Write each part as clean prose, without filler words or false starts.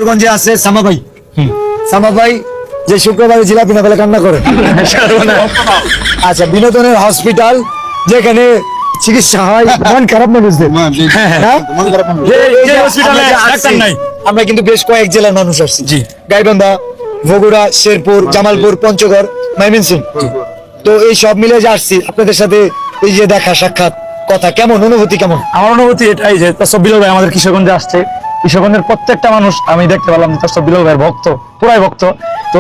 কিশোরগঞ্জে আছে সামা ভাই। সামা ভাই যে শুক্রবারে জিলাপি না পেলে কান্না করে। আচ্ছা, বিনোদনের হসপিটাল যেখানে চিকিৎসা হয় মন খারাপ মানুষদের। আমরা কিন্তু বেশ কয়েক জেলার মানুষ আসছি। জি, গাইবান্ধা, বগুড়া, শেরপুর, জামালপুর, পঞ্চগড়, ময়মনসিংহ। তো এই সব মিলে যে আসছি আপনাদের সাথে, এই যে দেখা সাক্ষাৎ কথা, কেমন অনুভূতি? কেমন? আমার অনুভূতি এটাই যে তাসব্বিল ভাই আমাদের কিশোরগঞ্জে আসছে। কিশোরগঞ্জের প্রত্যেকটা মানুষ আমি দেখতে পেলাম তাসব্বিল ভাইয়ের ভক্ত, পুরাই ভক্ত। তো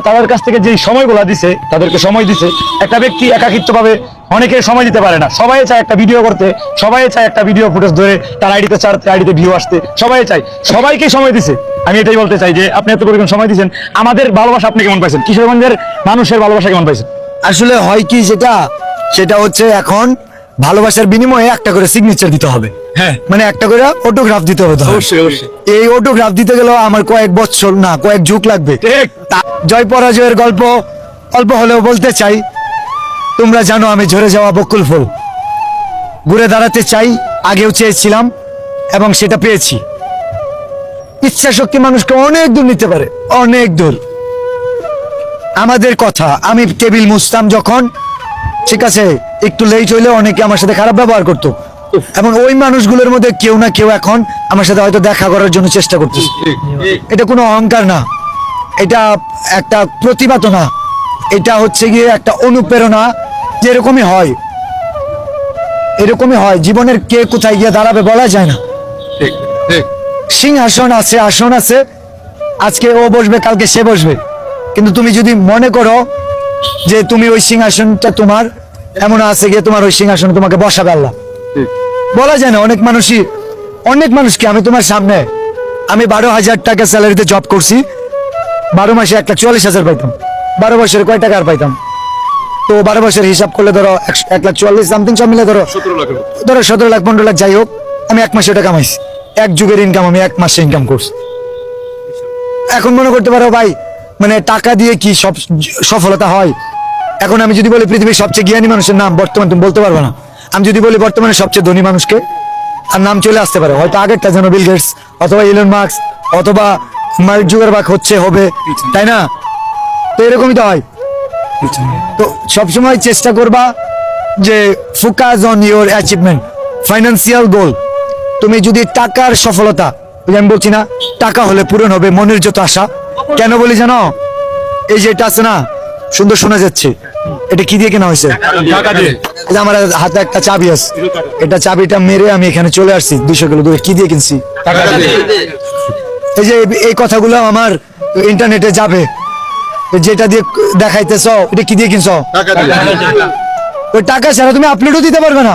তাদের কাছ থেকে যে সময়গুলো দিছে, তাদেরকে সময় দিছে। একটা ব্যক্তি একাকিত্ব ভাবে অনেকে সময় দিতে পারে না, সবাই চায় একটা ভিডিও করতে, সবাই চায় একটা ভিডিও ফুটেজ ধরে তার আইডিতে ছাড়তে, আইডিতে ভিউ আসতে, সবাই চায়, সবাইকে সময় দিছে। আমি এটাই বলতে চাই যে আপনি এত পরিমাণ সময় দিয়েছেন, আমাদের ভালোবাসা আপনি কেমন পাইছেন? কিশোরগঞ্জের মানুষের ভালোবাসা কেমন পাইছেন? আসলে হয় কি, সেটা হচ্ছে এখন ভালোবাসার বিনিময়ে একটা করে সিগনেচার দিতে হবে। হ্যাঁ, মানে একটা করে অটোগ্রাফ দিতে হবে। অবশ্যই অবশ্যই। এই অটোগ্রাফ দিতে গেলেও আমার কয়েক বছর না, কয়েক যুগ লাগবে। জয় পরাজয়ের গল্প অল্প হলেও বলতে চাই। তোমরা জানো আমি ঝরে যাওয়া বকুল ফুল, ঘুরে দাঁড়াতে চাই, আগেও চেয়েছিলাম এবং সেটা পেয়েছি। ইচ্ছা শক্তি মানুষকে অনেক দূর নিতে পারে, অনেক দূর। আমাদের কথা, আমি টেবিল মুছতাম যখন, ঠিক আছে, একটু লেট হইলে অনেকে আমার সাথে খারাপ ব্যবহার করতো, এবং ওই মানুষগুলোর মধ্যে কেউ না কেউ এখন আমার সাথে হয়তো দেখা করার জন্য চেষ্টা করতেছে। এটা কোনো অহংকার না, এটা একটা প্রতিভা না, এটা হচ্ছে গিয়ে একটা অনুপ্রেরণা। যে এরকমই হয়, এরকমই হয়। জীবনের কে কোথায় গিয়ে দাঁড়াবে বলা যায় না। সিংহাসন আছে, আসন আছে, আজকে ও বসবে, কালকে সে বসবে। কিন্তু তুমি যদি মনে করো যে তুমি ওই সিংহাসনটা তোমার, এমন আছে গিয়ে তোমার ওই সিংহাসনে তোমাকে বসাবে আল্লাহ, বলা যায় না। অনেক মানুষকে আমি তোমার সামনে, আমি 12,000 টাকা স্যালারিতে জব করছি, 12 মাসে 1,40,000 পাইতাম। 12 বছরে কয় টাকা আর পাইতাম? তো 12 বছরের হিসাব করলে ধরো 1,40,000 সামথিং, সব মিলে ধরো 17 লাখ 15 লাখ, যাই হোক, আমি এক মাসে টাকা কামাইছি। এক যুগের ইনকাম আমি এক মাসে ইনকাম করছি। এখন মনে করতে পারো ভাই, মানে টাকা দিয়ে কি সব সফলতা হয়? এখন আমি যদি বলি পৃথিবীর সবচেয়ে জ্ঞানী মানুষের নাম, বর্তমান তুমি বলতে পারবে না। আমি যদি বলি বর্তমানে সবচেয়ে ধনী মানুষকে, আর নাম চলে আসতে পারে, হয়তো আগেরটা যেন বিল গেটস অথবা ইলন মাস্ক অথবা মার্ক জুকারবার্গ হবে, তাই না? তো এরকমই তো হয়। তো সবসময় চেষ্টা করবা যে focus on your achievement, financial goal. তুমি যদি টাকার সফলতা, আমি বলছি না টাকা হলে পূরণ হবে মনের যত আশা। কেন বলি জানো? এই যে এটা আছে না, সুন্দর শোনা যাচ্ছে, এটা কি দিয়ে কেনা হয়েছে? আমার হাতে একটা চাবি আছে, এটা চাবিটা মেরে আমি এখানে চলে আসছি 200 কিলো দূরে। কি দিয়ে কিনছি? এই যে এই কথাগুলো আমার ইন্টারনেটে যাবে, যেটা দিয়ে দেখাইতেছ, এটা কি দিয়ে কিনছ? ওই টাকা ছাড়া তুমি আপলোডও দিতে পারবে না,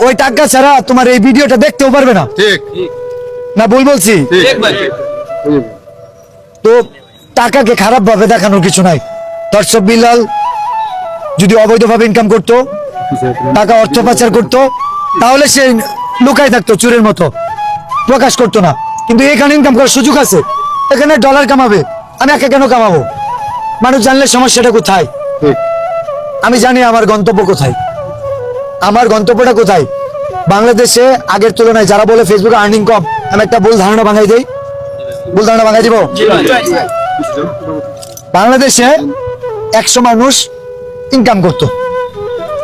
ওই টাকা ছাড়া তোমার এই ভিডিওটা দেখতেও পারবে না। না ভুল বলছি? তো টাকাকে খারাপ ভাবে দেখানোর কিছু নাই। দর্শক বিলাল যদি অবৈধভাবে ইনকাম করতো, টাকা অর্থ পাচার করতো, তাহলে সে লুকাই থাকতো, চোরের মতো প্রকাশ করতো না। কিন্তু এখানে ইনকাম করার সুযোগ আছে, এখানে ডলার কামাবে। আমি একা কেন কামাবো? মানুষ জানলে সমস্যাটা কোথায়? আমি জানি আমার গন্তব্য কোথায়, আমার গন্তব্যটা কোথায়। বাংলাদেশে আগের তুলনায় যারা বলে ফেসবুকে আর্নিং কম, আমি একটা ভুল ধারণা ভাঙাই দেই। ভুল ধারণা ভাঙাই দিব। বাংলাদেশে 100 মানুষ ইনকাম করতো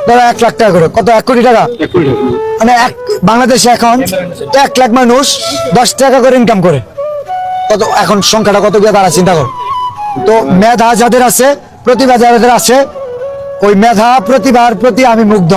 ধরো 1 লাখ টাকা করে, কত? 1 কোটি টাকা। মানে বাংলাদেশে এখন 1 লাখ মানুষ 10 টাকা করে ইনকাম করে। কত এখন সংখ্যাটা কত গিয়ে তারা চিন্তা করো। তো মেধা যাদের আছে, প্রতিভা যাদের আছে, ওই মেধা প্রতিভার প্রতি আমি মুগ্ধ।